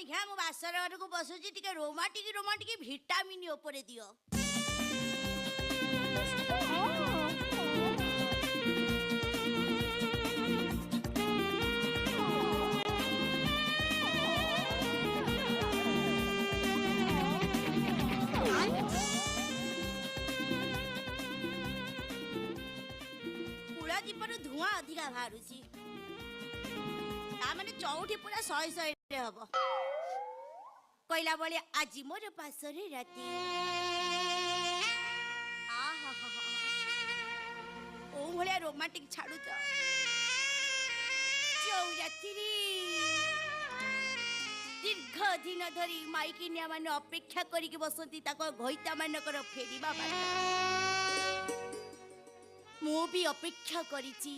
ଆଜ୍ଞା ମୁଁ ବାସର ଘରକୁ ବସୁଛି ଟିକେ ରୋମାଣ୍ଟିକ ଭିଟାମିନ୍ ଉପରେ ଦିଅ। କୂଳ ଦୀପରୁ ଧୂଆଁ ଅଧିକା ବାହାରୁଛି, ତାମାନେ ଚଉଠି ପୁରା 100 ହବ। କହିଲା ଭଳି ଆଜି ମୋର ପାଶରେ ରାତି। ଓ ଭଳିଆ ରୋମାଣ୍ଟିକ ଛାଡୁଛ ଯୋଉ ରାତିରେ ଦୀର୍ଘ ଦିନ ଧରି ମାଇକିନିଆ ମାନେ ଅପେକ୍ଷା କରିକି ବସନ୍ତି ତାଙ୍କ ଘଇତା ମାନଙ୍କର ଫେରିବା ପାଇଁ। ମୁଁ ବି ଅପେକ୍ଷା କରିଛି